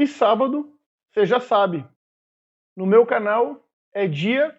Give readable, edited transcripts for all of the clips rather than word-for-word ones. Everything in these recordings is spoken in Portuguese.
E sábado, você já sabe, no meu canal é dia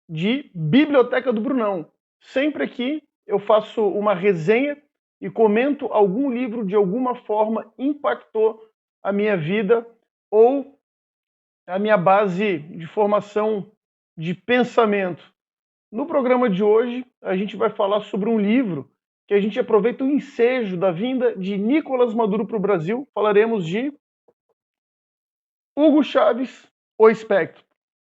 de Biblioteca do Brunão. Sempre aqui eu faço uma resenha e comento algum livro de alguma forma impactou a minha vida ou a minha base de formação de pensamento. No programa de hoje, a gente vai falar sobre um livro que a gente aproveita o ensejo da vinda de Nicolás Maduro para o Brasil. Falaremos de Hugo Chávez, O Espectro.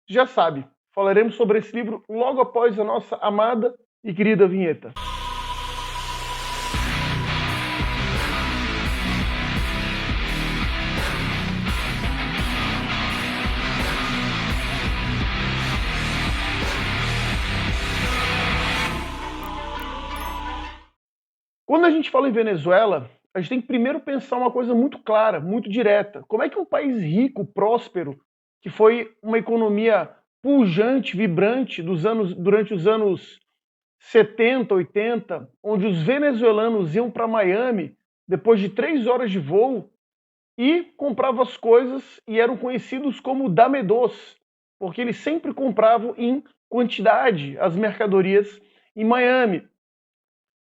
Já sabe, falaremos sobre esse livro logo após a nossa amada e querida vinheta. Quando a gente fala em Venezuela, a gente tem que primeiro pensar uma coisa muito clara, muito direta. Como é que um país rico, próspero, que foi uma economia pujante, vibrante durante os anos 70, 80, onde os venezuelanos iam para Miami depois de 3 horas de voo e compravam as coisas e eram conhecidos como damedos, porque eles sempre compravam em quantidade as mercadorias em Miami.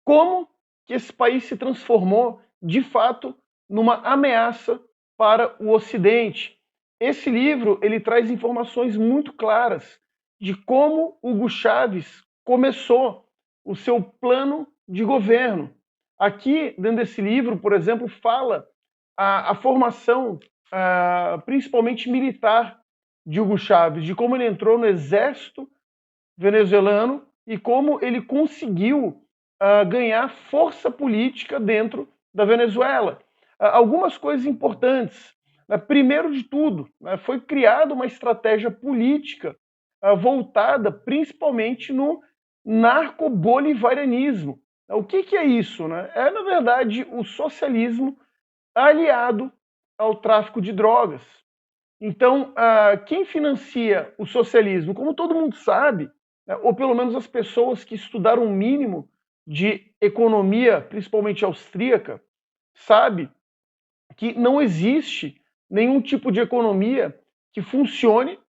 Como que esse país se transformou, de fato, numa ameaça para o Ocidente? Esse livro ele traz informações muito claras de como Hugo Chávez começou o seu plano de governo. Aqui, dentro desse livro, por exemplo, fala a formação, principalmente militar, de Hugo Chávez, de como ele entrou no exército venezuelano e como ele conseguiu ganhar força política dentro da Venezuela. Algumas coisas importantes. Primeiro de tudo, foi criada uma estratégia política voltada principalmente no narco-bolivarianismo. O que é isso? É, na verdade, o socialismo aliado ao tráfico de drogas. Então, quem financia o socialismo? Como todo mundo sabe, ou pelo menos as pessoas que estudaram o mínimo de economia, principalmente austríaca, sabe que não existe nenhum tipo de economia que funcione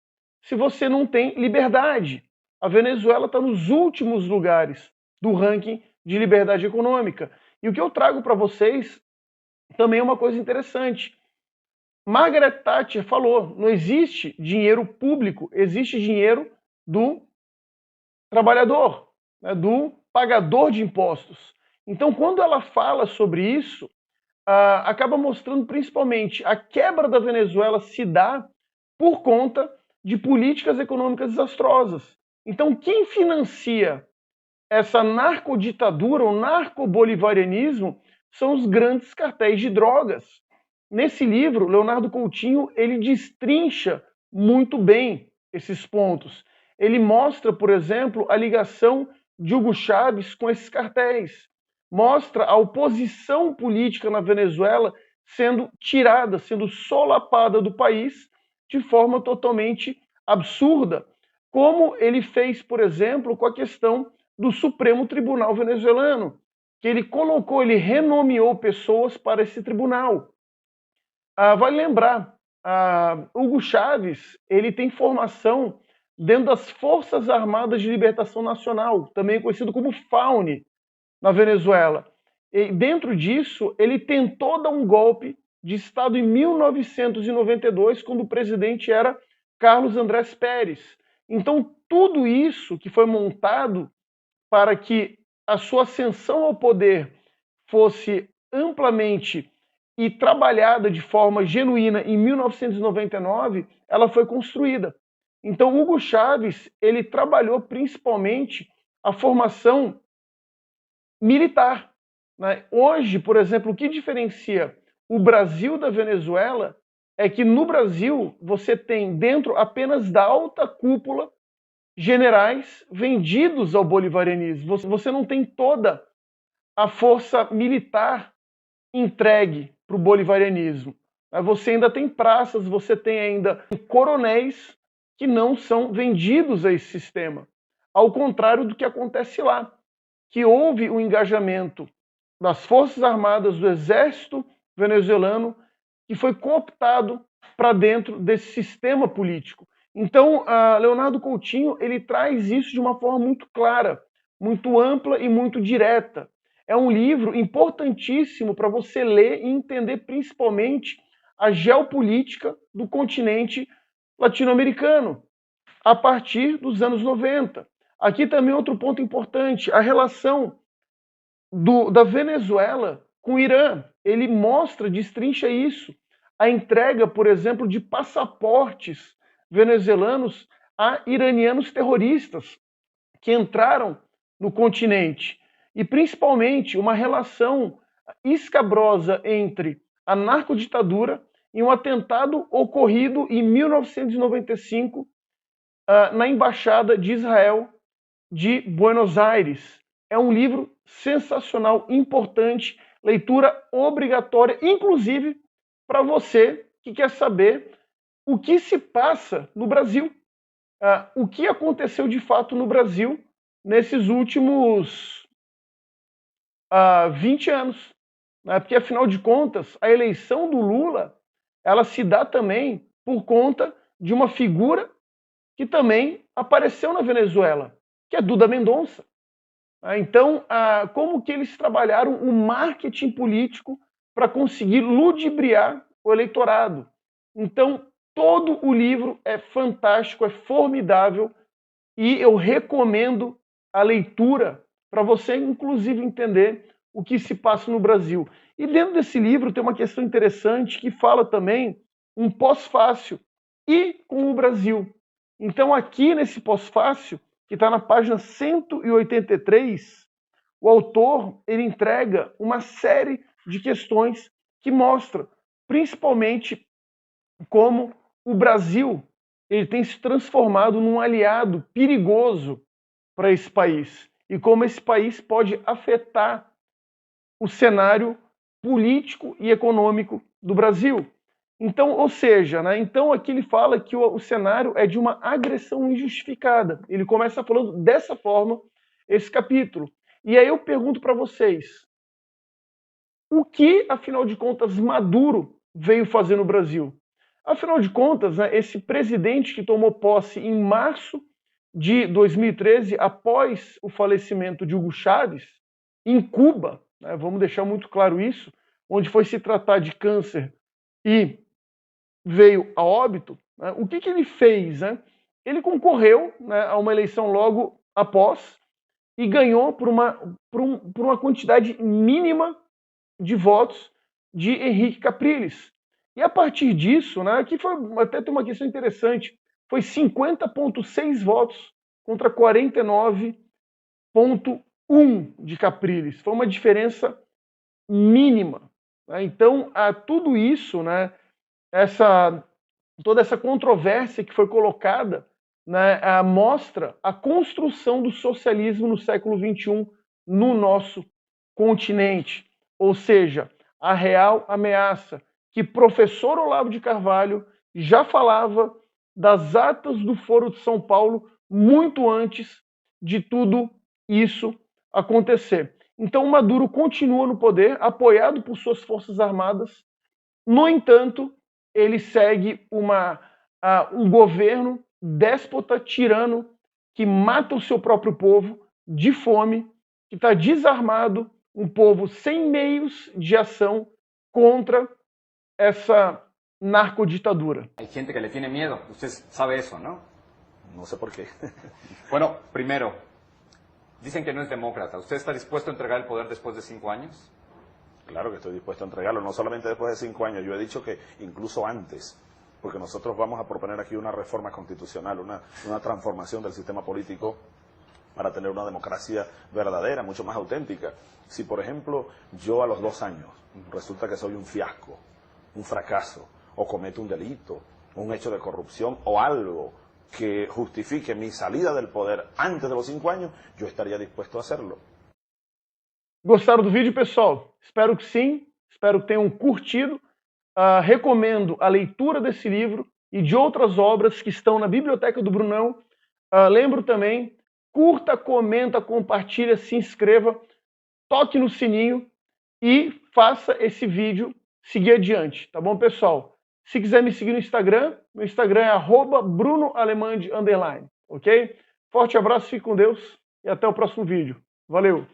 se você não tem liberdade. A Venezuela está nos últimos lugares do ranking de liberdade econômica. E o que eu trago para vocês também é uma coisa interessante. Margaret Thatcher falou, não existe dinheiro público, existe dinheiro do trabalhador, do pagador de impostos. Então, quando ela fala sobre isso, acaba mostrando principalmente a quebra da Venezuela se dá por conta de políticas econômicas desastrosas. Então, quem financia essa narcoditadura, o narcobolivarianismo, são os grandes cartéis de drogas. Nesse livro, Leonardo Coutinho, ele destrincha muito bem esses pontos. Ele mostra, por exemplo, a ligação de Hugo Chávez com esses cartéis. Mostra a oposição política na Venezuela sendo tirada, sendo solapada do país de forma totalmente absurda. Como ele fez, por exemplo, com a questão do Supremo Tribunal venezuelano, que ele colocou, ele renomeou pessoas para esse tribunal. Vale lembrar, Hugo Chávez, ele tem formação dentro das Forças Armadas de Libertação Nacional, também conhecido como FAUNE, na Venezuela. E dentro disso, ele tentou dar um golpe de Estado em 1992, quando o presidente era Carlos Andrés Pérez. Então, tudo isso que foi montado para que a sua ascensão ao poder fosse amplamente e trabalhada de forma genuína em 1999, ela foi construída. Então, Hugo Chávez, ele trabalhou principalmente a formação militar. Hoje, por exemplo, o que diferencia o Brasil da Venezuela é que no Brasil você tem dentro apenas da alta cúpula generais vendidos ao bolivarianismo. Você não tem toda a força militar entregue para o bolivarianismo. Você ainda tem praças, você tem ainda coronéis que não são vendidos a esse sistema. Ao contrário do que acontece lá, que houve o engajamento das Forças Armadas, do Exército venezuelano que foi cooptado para dentro desse sistema político. Então, Leonardo Coutinho, ele traz isso de uma forma muito clara, muito ampla e muito direta. É um livro importantíssimo para você ler e entender principalmente a geopolítica do continente latino-americano, a partir dos anos 90. Aqui também outro ponto importante, a relação da Venezuela com o Irã. Ele mostra, destrincha isso. A entrega, por exemplo, de passaportes venezuelanos a iranianos terroristas que entraram no continente. E, principalmente, uma relação escabrosa entre a narcoditadura e um atentado ocorrido em 1995 na Embaixada de Israel de Buenos Aires. É um livro sensacional, importante, leitura obrigatória, inclusive para você que quer saber o que se passa no Brasil, o que aconteceu de fato no Brasil nesses últimos 20 anos. Né? Porque, afinal de contas, a eleição do Lula ela se dá também por conta de uma figura que também apareceu na Venezuela, que é Duda Mendonça. Então, como que eles trabalharam o marketing político para conseguir ludibriar o eleitorado? Então, todo o livro é fantástico, é formidável e eu recomendo a leitura para você, inclusive, entender o que se passa no Brasil. E dentro desse livro tem uma questão interessante que fala também um pós-fácil e com o Brasil. Então, aqui nesse pós-fácil, que está na página 183, o autor ele entrega uma série de questões que mostra, principalmente, como o Brasil ele tem se transformado num aliado perigoso para esse país e como esse país pode afetar o cenário político e econômico do Brasil. Então, ou seja, né, então aqui ele fala que o cenário é de uma agressão injustificada. Ele começa falando dessa forma esse capítulo. E aí eu pergunto para vocês, o que, afinal de contas, Maduro veio fazer no Brasil? Afinal de contas, né, esse presidente que tomou posse em março de 2013, após o falecimento de Hugo Chávez, em Cuba, né, vamos deixar muito claro isso, onde foi se tratar de câncer e veio a óbito, né, o que ele fez? Né? Ele concorreu, né, a uma eleição logo após e ganhou por uma quantidade mínima de votos de Henrique Capriles. E a partir disso, né, aqui foi até tem uma questão interessante, foi 50,6 votos contra 49,1 de Capriles. Foi uma diferença mínima. Né? Então, tudo isso, né, toda essa controvérsia que foi colocada, né, mostra a construção do socialismo no século XXI no nosso continente. Ou seja, a real ameaça que professor Olavo de Carvalho já falava das atas do Foro de São Paulo muito antes de tudo isso acontecer. Então, Maduro continua no poder, apoiado por suas forças armadas. No entanto, ele segue um governo déspota, tirano, que mata o seu próprio povo de fome, que está desarmado, um povo sem meios de ação contra essa narcoditadura. Hay gente que le tiene miedo, usted sabe eso, ¿no? No sé por qué. Bueno, primero, dicen que no es demócrata. ¿Usted está dispuesto a entregar el poder después de 5 años? Claro que estoy dispuesto a entregarlo, no solamente después de 5 años, yo he dicho que incluso antes, porque nosotros vamos a proponer aquí una reforma constitucional, una transformación del sistema político para tener una democracia verdadera, mucho más auténtica. Si, por ejemplo, yo a los 2 años resulta que soy un fiasco, un fracaso, o cometo un delito, un hecho de corrupción o algo que justifique mi salida del poder antes de los 5 años, yo estaría dispuesto a hacerlo. Gostaram do vídeo, pessoal? Espero que sim, espero que tenham curtido. Recomendo a leitura desse livro e de outras obras que estão na Biblioteca do Brunão. Lembro também, curta, comenta, compartilha, se inscreva, toque no sininho e faça esse vídeo seguir adiante, tá bom, pessoal? Se quiser me seguir no Instagram, meu Instagram é @brunoalemande_, ok? Forte abraço, fique com Deus e até o próximo vídeo. Valeu!